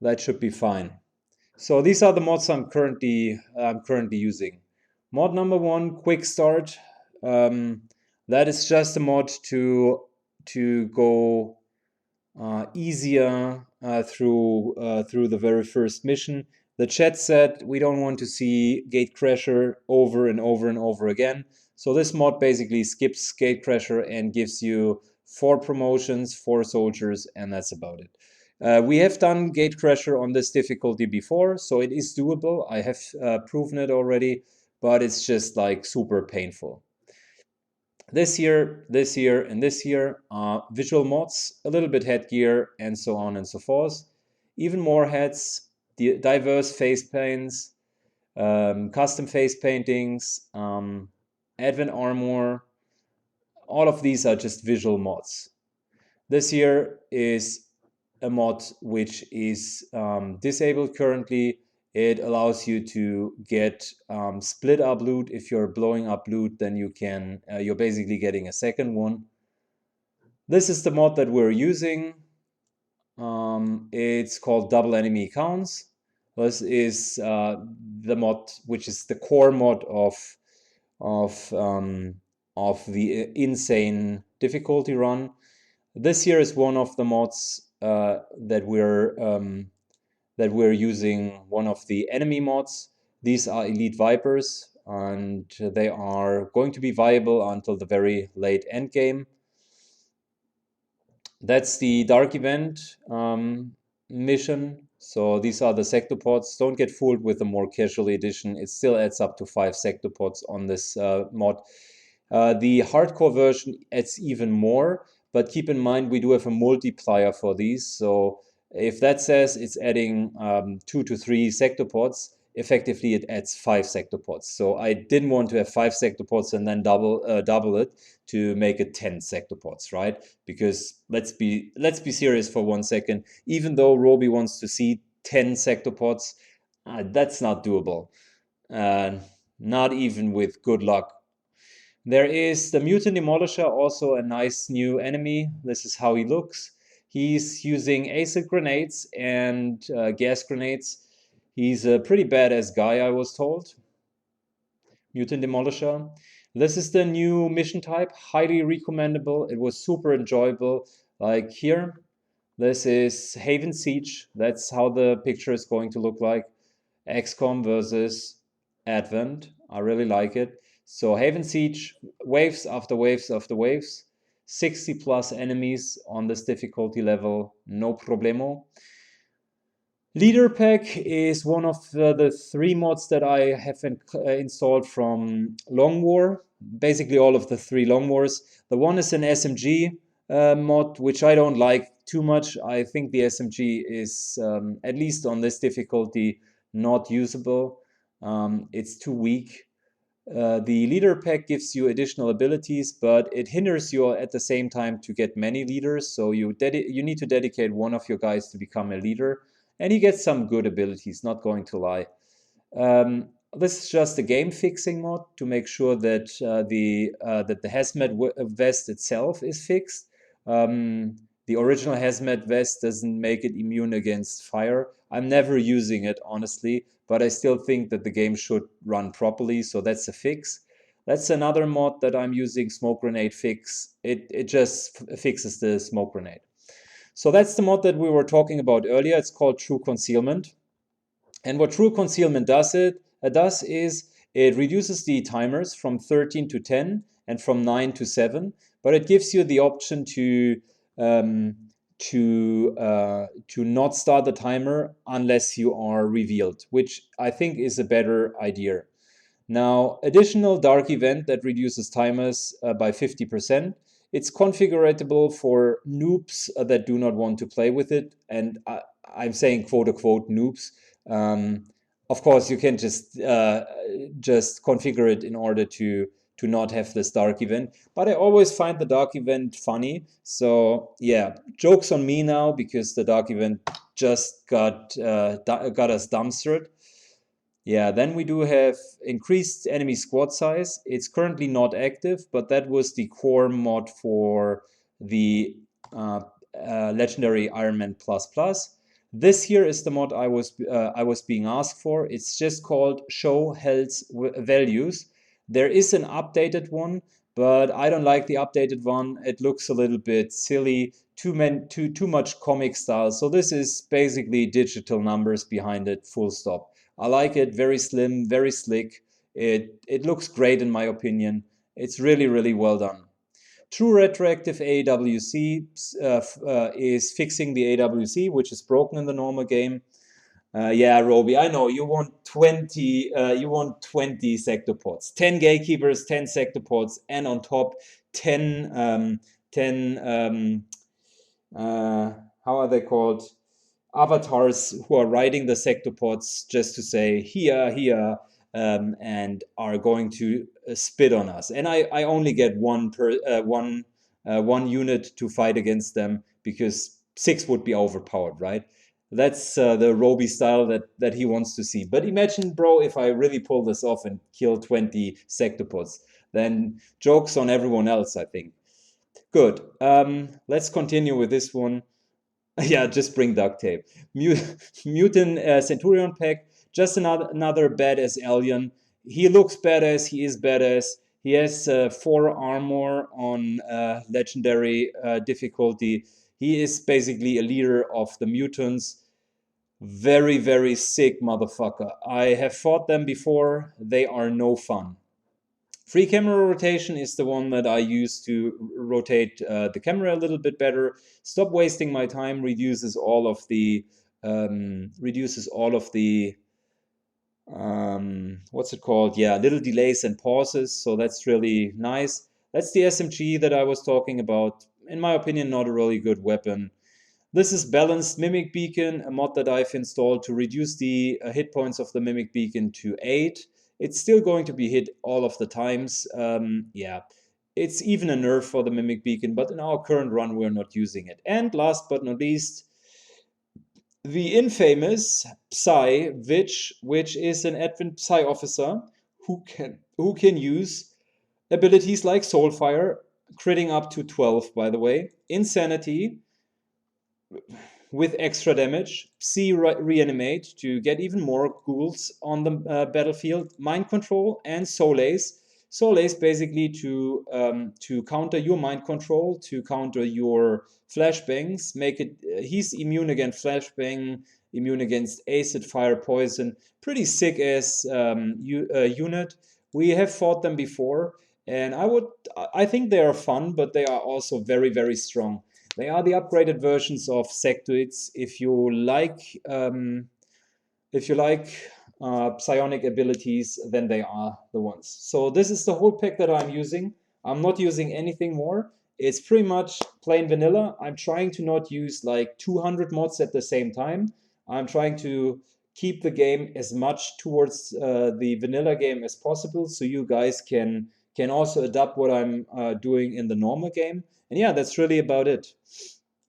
That should be fine. So these are the mods I'm currently using. Mod number one, Quick Start. That is just a mod to go easier through the very first mission. The chat said we don't want to see Gatecrasher over and over and over again. So this mod basically skips Gatecrasher and gives you 4 promotions, 4 soldiers, and that's about it. We have done Gatecrasher on this difficulty before, so it is doable. I have proven it already, but it's just like super painful. This year, and this year, visual mods, a little bit headgear, and so on and so forth. Even more heads, diverse face paints, custom face paintings, advent armor. All of these are just visual mods. This year is a mod which is disabled currently. It allows you to get split up loot. If you're blowing up loot, then you can you're basically getting a second one. This is the mod that we're using. It's called Double Enemy Counts. This is the mod which is the core mod of the insane difficulty run. This year is one of the mods that we're using, one of the enemy mods. These are Elite Vipers, and they are going to be viable until the very late end game. That's the Dark Event mission. So these are the Sectopods. Don't get fooled with the more casual edition. It still adds up to 5 Sectopods on this mod. The hardcore version adds even more, but keep in mind we do have a multiplier for these. So if that says it's adding 2 to 3 Sectopods, effectively it adds 5 Sectopods. So I didn't want to have 5 Sectopods and then double it to make it 10 Sectopods, right? Because let's be serious for 1 second. Even though Roby wants to see 10 Sectopods, that's not doable. Not even with good luck. There is the Mutant Demolisher, also a nice new enemy. This is how he looks. He's using acid grenades and gas grenades. He's a pretty badass guy, I was told. Mutant Demolisher. This is the new mission type, highly recommendable. It was super enjoyable. Like here, this is Haven Siege. That's how the picture is going to look like. XCOM versus Advent. I really like it. So Haven Siege, waves after waves after waves. 60 plus enemies on this difficulty level, no problemo. Leader Pack is one of the 3 mods that I have installed from Long War. Basically all of the 3 Long Wars. The one is an SMG mod, which I don't like too much. I think the SMG is, at least on this difficulty, not usable. It's too weak. The leader pack gives you additional abilities, but it hinders you at the same time to get many leaders. So you need to dedicate one of your guys to become a leader, and he gets some good abilities, not going to lie. This is just a game fixing mod to make sure that the hazmat vest itself is fixed. The original hazmat vest doesn't make it immune against fire. I'm never using it, honestly, but I still think that the game should run properly, so that's a fix. That's another mod that I'm using, Smoke Grenade Fix. It just fixes the smoke grenade. So that's the mod that we were talking about earlier. It's called True Concealment. And what True Concealment does is it reduces the timers from 13 to 10 and from 9 to 7, but it gives you the option to not start the timer unless you are revealed, which I think is a better idea. Now, additional dark event that reduces timers by 50%. It's configurable for noobs that do not want to play with it, and I'm saying quote-unquote noobs. Of course, you can just configure it in order to not have this dark event, but I always find the dark event funny. So yeah, joke's on me now because the dark event just got us dumpstered. Yeah, then we do have increased enemy squad size. It's currently not active, but that was the core mod for the legendary Iron Man++. This here is the mod I was being asked for. It's just called Show Health Values. There is an updated one, but I don't like the updated one. It looks a little bit silly, too much comic style. So this is basically digital numbers behind it, full stop. I like it, very slim, very slick. It looks great in my opinion. It's really, really well done. True retroactive AWC is fixing the AWC, which is broken in the normal game. Yeah, Roby, I know you want 20. You want 20 sectopods, 10 gatekeepers, 10 sectopods, and on top 10 10 how are they called? Avatars who are riding the sectopods just to say here, and are going to spit on us. And I only get one unit to fight against them because 6 would be overpowered, right? That's the Roby style that he wants to see. But imagine, bro, if I really pull this off and kill 20 sectopods, then joke's on everyone else, I think. Good. Let's continue with this one. Yeah, just bring duct tape. Mutant Centurion pack, just another badass alien. He looks badass, he is badass. He has 4 armor on legendary difficulty. He is basically a leader of the mutants. Very, very sick motherfucker. I have fought them before. They are no fun. Free camera rotation is the one that I use to rotate the camera a little bit better. Stop wasting my time. Reduces all of the what's it called? Yeah, little delays and pauses. So that's really nice. That's the SMG that I was talking about. In my opinion, not a really good weapon. This is Balanced Mimic Beacon, a mod that I've installed to reduce the hit points of the Mimic Beacon to 8. It's still going to be hit all of the times. Yeah, it's even a nerf for the Mimic Beacon, but in our current run, we're not using it. And last but not least, the infamous Psy Witch, which is an Advent Psy officer who can use abilities like Soulfire, critting up to 12, by the way, Insanity, with extra damage, Reanimate to get even more ghouls on the battlefield, Mind Control, and Solace. Solace basically to counter your mind control, to counter your flashbangs, make it. He's immune against flashbang, immune against acid, fire, poison. Pretty sick as unit. We have fought them before, and I think they are fun, but they are also very, very strong. They are the upgraded versions of sectoids. If you like psionic abilities, then they are the ones. So this is the whole pack that I'm using. I'm not using anything more. It's pretty much plain vanilla. I'm trying to not use like 200 mods at the same time. I'm trying to keep the game as much towards the vanilla game as possible, so you guys can also adapt what I'm doing in the normal game. And yeah, that's really about it.